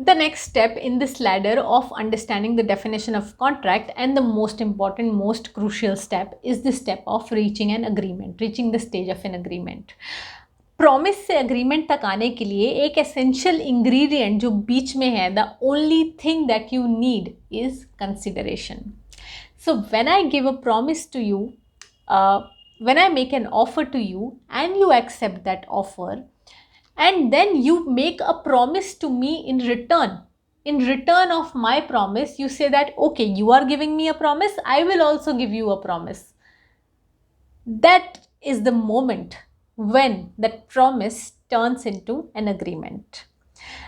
The next step in this ladder of understanding the definition of contract, and the most important, most crucial step, is the step of reaching an agreement, reaching the stage of an agreement. Promise से agreement तक आने के लिए एक essential ingredient जो बीच में है, the only thing that you need is consideration. So when I give a promise to you, when I make an offer to you and you accept that offer, and then you make a promise to me in return of my promise, you say that okay, you are giving me a promise, I will also give you a promise. That is the moment when that promise turns into an agreement.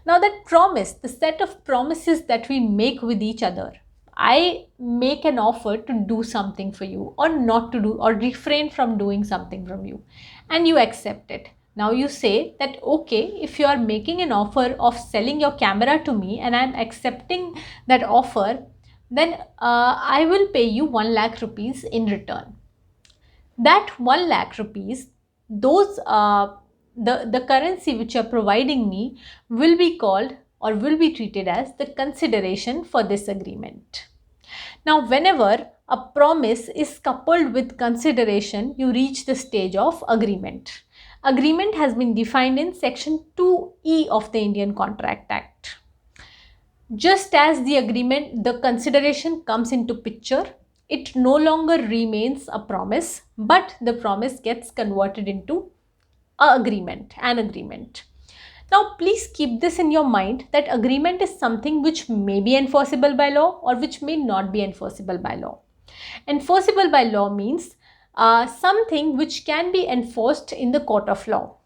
Now that promise, the set of promises that we make with each other, I make an offer to do something for you, or not to do, or refrain from doing something from you, and you accept it. Now you say that okay, if you are making an offer of selling your camera to me and I am accepting that offer, then I will pay you 1 lakh rupees in return. That 1 lakh rupees, those the currency which you are providing me will be called, or will be treated as, the consideration for this agreement. Now whenever a promise is coupled with consideration, you reach the stage of agreement. Agreement has been defined in section 2E of the Indian Contract Act. Just as the agreement, the consideration comes into picture, it no longer remains a promise, but the promise gets converted into an agreement. Now please keep this in your mind, that agreement is something which may be enforceable by law or which may not be enforceable by law. Enforceable by law means something which can be enforced in the court of law,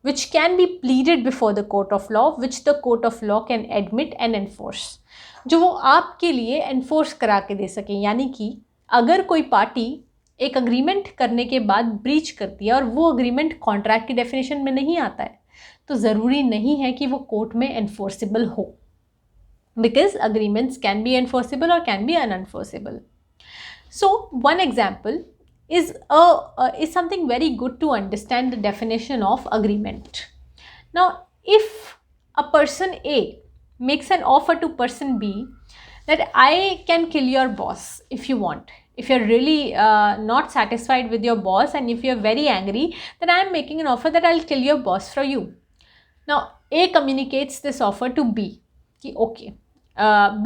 which can be pleaded before the court of law, which the court of law can admit and enforce. जो वो आपके लिए enforce करा के दे सके. यानी कि अगर कोई पार्टी एक अग्रीमेंट करने के बाद ब्रीच करती है और वो अग्रीमेंट कॉन्ट्रैक्ट की डेफिनेशन में नहीं आता है, तो ज़रूरी नहीं है कि वो कोर्ट में एनफोर्सेबल हो, because agreements can be enforceable और can be unenforceable. So one example is something very good to understand the definition of agreement. Now if a person A makes an offer to person B that I can kill your boss if you want, if you're really not satisfied with your boss and if you're very angry, then I am making an offer that I'll kill your boss for you. Now A communicates this offer to B कि okay,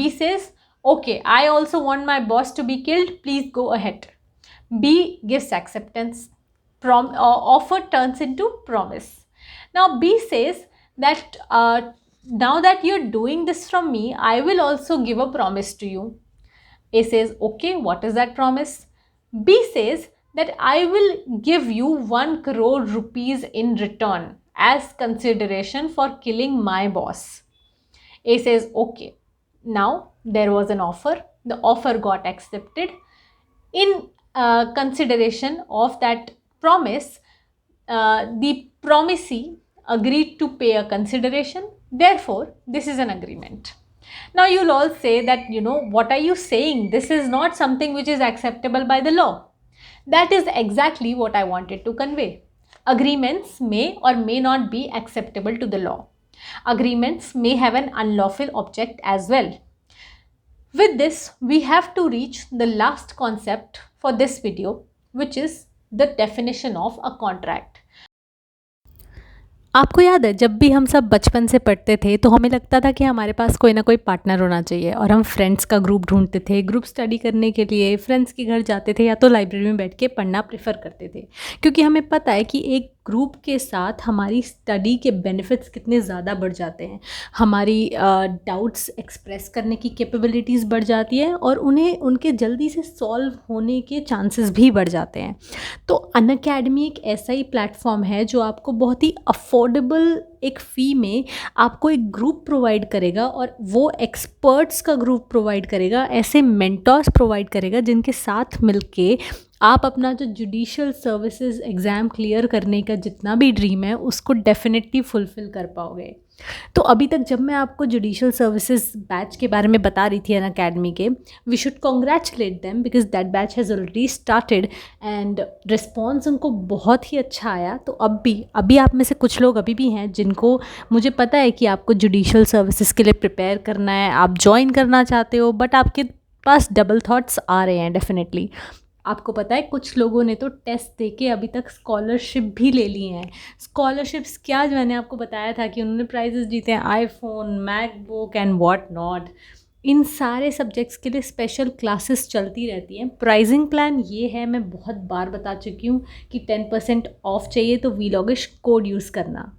B says okay, I also want my boss to be killed, please go ahead. B gives acceptance. Offer turns into promise. Now B says that now that you're doing this from me, I will also give a promise to you. A says okay, what is that promise? B says that I will give you 1 crore rupees in return as consideration for killing my boss. A says okay. Now there was an offer, the offer got accepted. In consideration of that promise, the promisee agreed to pay a consideration, therefore this is an agreement. Now you'll all say that, what are you saying, this is not something which is acceptable by the law. That is exactly what I wanted to convey. Agreements may or may not be acceptable to the law. Agreements may have an unlawful object as well. With this, we have to reach the last concept for this video, which is the definition of a contract. आपको याद है जब भी हम सब बचपन से पढ़ते थे तो हमें लगता था कि हमारे पास कोई ना कोई पार्टनर होना चाहिए, और हम फ्रेंड्स का ग्रुप ढूंढते थे. ग्रुप स्टडी करने के लिए फ्रेंड्स के घर जाते थे या तो लाइब्रेरी में बैठ के पढ़ना प्रेफर करते थे, क्योंकि हमें पता है कि एक ग्रुप के साथ हमारी स्टडी के बेनिफिट्स कितने ज़्यादा बढ़ जाते हैं. हमारी डाउट्स एक्सप्रेस करने की कैपेबिलिटीज़ बढ़ जाती है और उन्हें उनके जल्दी से सॉल्व होने के चांसेस भी बढ़ जाते हैं. तो अनअकैडमी एक ऐसा ही प्लेटफॉर्म है जो आपको बहुत ही अफोर्डेबल एक फ़ी में आपको एक ग्रुप प्रोवाइड करेगा, और वो एक्सपर्ट्स का ग्रुप प्रोवाइड करेगा, ऐसे मेंटर्स प्रोवाइड करेगा जिनके साथ मिलके आप अपना जो जुडिशियल सर्विसेज एग्ज़ाम क्लियर करने का जितना भी ड्रीम है उसको डेफिनेटली फुलफ़िल कर पाओगे. तो अभी तक जब मैं आपको जुडिशियल सर्विसेज बैच के बारे में बता रही थी अनअकैडमी के, we should congratulate them because that batch has already started and response उनको बहुत ही अच्छा आया। तो अभी आप में से कुछ लोग अभी भी हैं जिनको मुझे पता है कि आपको जुडिशियल सर्विसेज के लिए प्रिपेयर करना है, आप ज्वाइन करना चाहते हो, बट आपके पास डबल थॉट्स आ रहे हैं डेफिनेटली। आपको पता है कुछ लोगों ने तो टेस्ट देके अभी तक स्कॉलरशिप भी ले ली हैं। स्कॉलरशिप्स क्या, जो मैंने आपको बताया था कि उन्होंने प्राइजेस जीते हैं, iPhone, MacBook and what not. इन सारे सब्जेक्ट्स के लिए स्पेशल क्लासेस चलती रहती हैं। प्राइजिंग प्लान ये है, मैं बहुत बार बता चुकी हूँ कि 10% ऑफ चाहिए तो वीलॉगिश कोड यूज़ करना।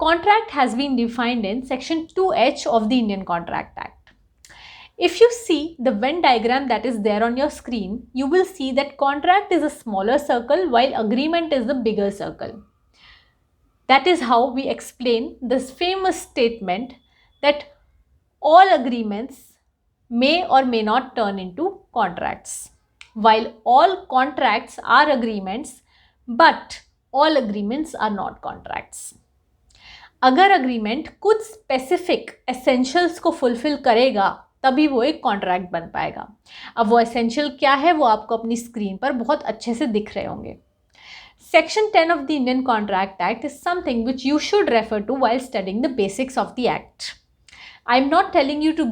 Contract has been defined in Section 2H of the Indian Contract Act. If you see the Venn diagram that is there on your screen, you will see that contract is a smaller circle while agreement is the bigger circle. That is how we explain this famous statement that all agreements may or may not turn into contracts, while all contracts are agreements, but all agreements are not contracts. अगर agreement कुछ specific essentials को fulfil करेगा तभी वो एक contract बन पाएगा। अब वो एसेंशियल क्या है वो आपको अपनी स्क्रीन पर बहुत अच्छे से दिख रहे होंगे। Section 10 of the Indian Contract Act is something which you should refer to while studying the basics of the act. I'm not telling you to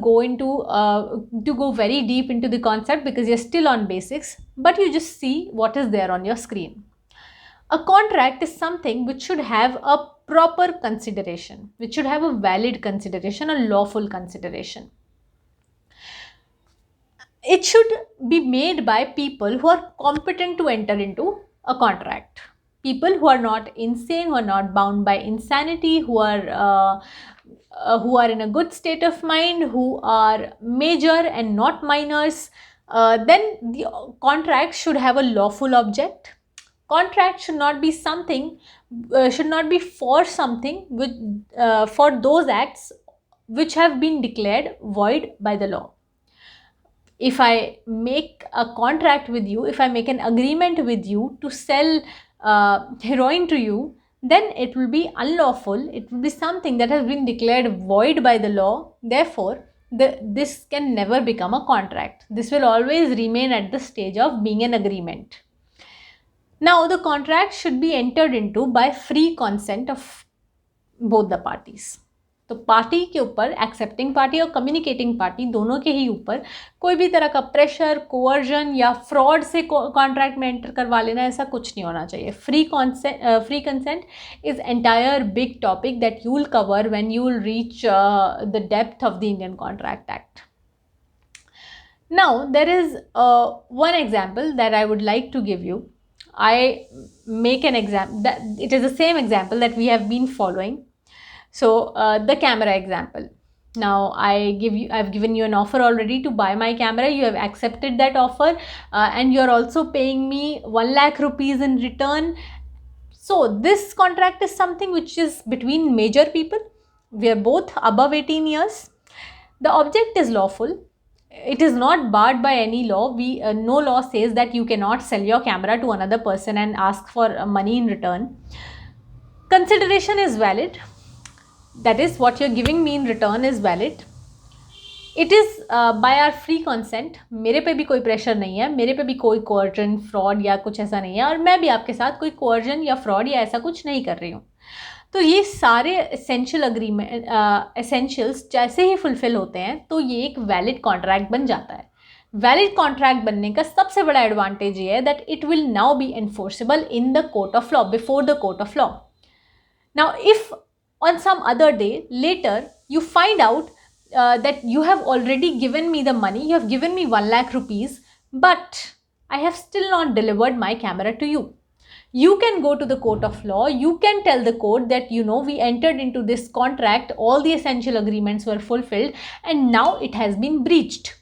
go very deep into the concept because you're still on basics, but you just see what is there on your screen. A contract is something which should have a proper consideration, which should have a valid consideration, a lawful consideration. It should be made by people who are competent to enter into a contract. People who are not insane, who are not bound by insanity, who are in a good state of mind, who are major and not minors. Then the contract should have a lawful object. Contract should not be something, should not be for something which, for those acts which have been declared void by the law. If I make a contract with you, if I make an agreement with you to sell heroin to you, then it will be unlawful. It will be something that has been declared void by the law. Therefore, this can never become a contract. This will always remain at the stage of being an agreement. Now, the contract should be entered into by free consent of both the parties. तो party के ऊपर, accepting party और communicating party दोनों के ही ऊपर कोई भी तरह का प्रेशर, कोअर्जन या फ्रॉड से कॉन्ट्रैक्ट में एंटर करवा लेना, ऐसा कुछ नहीं होना चाहिए। Free consent is entire big topic that you will cover when you will reach the depth of the Indian contract act. Now, there is one example that I would like to give you. I make an example that it is the same example that we have been following. So the camera example. Now I've given you an offer already to buy my camera. You have accepted that offer and you are also paying me 1 lakh rupees in return. So this contract is something which is between major people. We are both above 18 years. The object is lawful. It is not barred by any law. No law says that you cannot sell your camera to another person and ask for money in return. Consideration is valid. That is, what you're giving me in return is valid. It is by our free consent. मेरे पे भी कोई pressure नहीं है, मेरे पे भी कोई कोअर्जन, फ्रॉड या कुछ ऐसा नहीं है, और मैं भी आपके साथ कोई कोअर्जन या फ्रॉड या ऐसा कुछ नहीं कर रही हूँ। तो ये सारे एसेंशियल्स जैसे ही फुलफिल होते हैं तो ये एक वैलिड कॉन्ट्रैक्ट बन जाता है। वैलिड कॉन्ट्रैक्ट बनने का सबसे बड़ा एडवांटेज ये है that it will now be enforceable in the court of law, before the court of law. Now if on some other day later you find out that you have already given me the money, you have given me 1 lakh rupees, but I have still not delivered my camera to you. You can go to the court of law, you can tell the court that, you know, we entered into this contract, all the essential agreements were fulfilled and now it has been breached.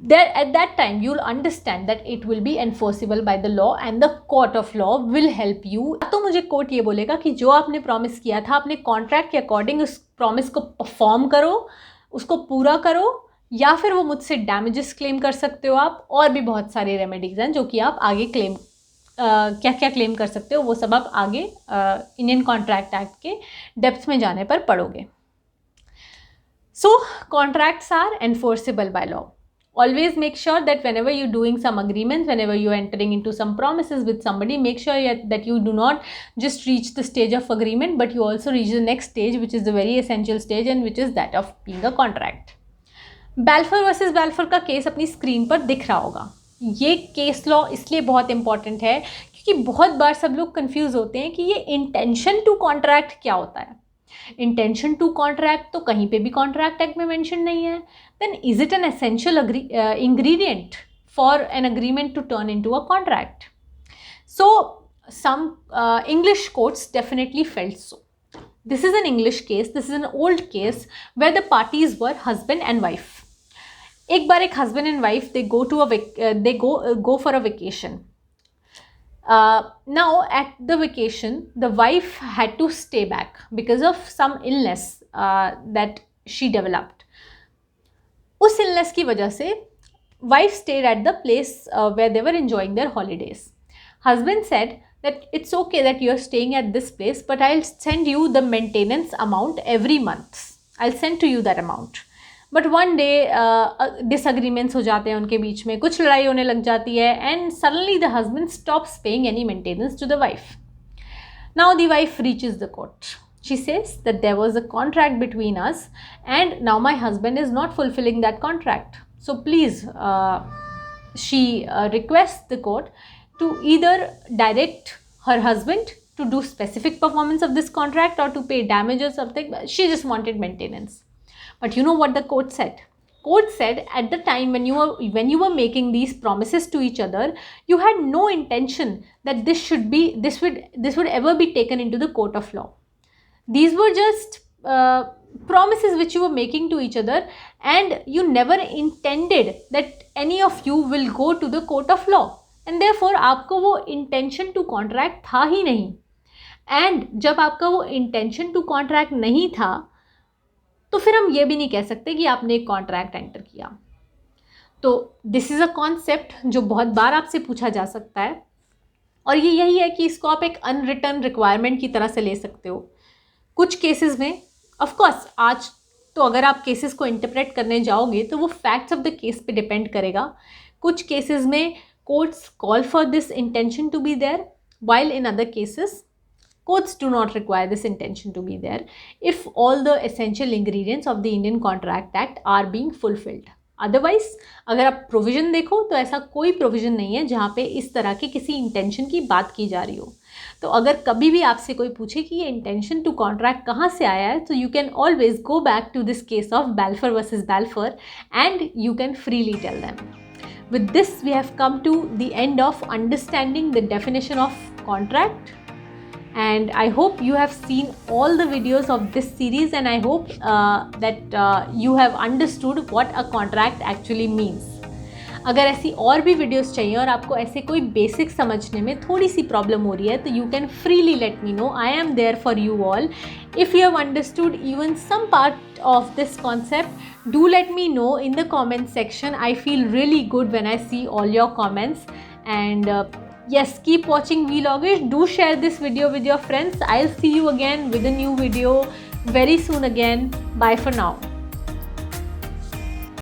There at that time you will understand that it will be enforceable by the law and the court of law will help you. तो मुझे court ये बोलेगा कि जो आपने promise किया था अपने कॉन्ट्रैक्ट के अकॉर्डिंग उस प्रॉमिस को परफॉर्म करो, उसको पूरा करो, या फिर वो मुझसे डैमेजेस क्लेम कर सकते हो आप, और भी बहुत सारे रेमेडीज हैं जो कि आप आगे क्लेम क्या क्या क्लेम कर सकते हो वो सब आप आगे इंडियन कॉन्ट्रैक्ट एक्ट के डेप्थ में जाने पर पढ़ोगे. So contracts are enforceable by law. Always make sure that whenever you're doing some agreements, whenever you're entering into some promises with somebody, make sure that you do not just reach the stage of agreement, but you also reach the next stage, which is the very essential stage, and which is that of being a contract. Balfour versus Balfour का case अपनी screen पर दिख रहा होगा. ये case law इसलिए बहुत important है क्योंकि बहुत बार सब लोग कंफ्यूज होते हैं कि ये इंटेंशन टू कॉन्ट्रैक्ट क्या होता है. इंटेंशन टू कॉन्ट्रैक्ट तो कहीं पे भी कॉन्ट्रैक्ट एक्ट में मेंशन नहीं है. Then is it an essential ingredient for an agreement to turn into a contract? So some English courts definitely felt so. This is an English case. This is an old case where the parties were husband and wife. एक बार एक husband and wife they go for a vacation. Now at the vacation the wife had to stay back because of some illness that she developed. उस illness की वजह से wife stayed at the place where they were enjoying their holidays. Husband said that it's okay that you're staying at this place, but I'll send you the maintenance amount every month. I'll send to you that amount. But one day disagreements हो जाते हैं उनके बीच में, कुछ लड़ाई होने लग जाती है, and suddenly the husband stops paying any maintenance to the wife. Now the wife reaches the court. She says that there was a contract between us and now my husband is not fulfilling that contract. So please, she requests the court to either direct her husband to do specific performance of this contract or to pay damage or something. She just wanted maintenance. But you know what the court said? Court said at the time when you were making these promises to each other, you had no intention that this would ever be taken into the court of law. These were just promises which you were making to each other, and you never intended that any of you will go to the court of law. And therefore आपको वो intention to contract था ही नहीं. And जब आपका वो intention to contract नहीं था तो फिर हम ये भी नहीं कह सकते कि आपने एक कॉन्ट्रैक्ट एंटर किया. तो दिस इज़ अ कॉन्सेप्ट जो बहुत बार आपसे पूछा जा सकता है, और ये यही है कि इसको आप एक अनरिटन रिक्वायरमेंट की तरह से ले सकते हो. कुछ केसेस में ऑफ कोर्स आज तो अगर आप केसेस को इंटरप्रेट करने जाओगे तो वो फैक्ट्स ऑफ द केस पे डिपेंड करेगा. कुछ केसेस में courts call for this intention to be there, while in other cases courts do not require this intention to be there if all the essential ingredients of the Indian Contract Act are being fulfilled. Otherwise, अगर आप provision देखो तो ऐसा कोई provision नहीं है जहाँ पे इस तरह के किसी इंटेंशन की बात की जा रही हो. तो अगर कभी भी आपसे कोई पूछे कि ये इंटेंशन टू कॉन्ट्रैक्ट कहाँ से आया है, तो you can always go back to this case of Balfour versus Balfour and you can freely tell them. With this, we have come to the end of understanding the definition of contract. And I hope you have seen all the videos of this series, and I hope that you have understood what a contract actually means. अगर ऐसी और भी videos चाहिए और आपको ऐसे कोई basic समझने में थोड़ी सी प्रॉब्लम हो रही है तो you can freely let me know. I am there for you all. If you have understood even some part of this concept, do let me know in the comment section. I feel really good when I see all your comments. And yes, keep watching Vlogish. Do share this video with your friends. I'll see you again with a new video very soon again. Bye for now.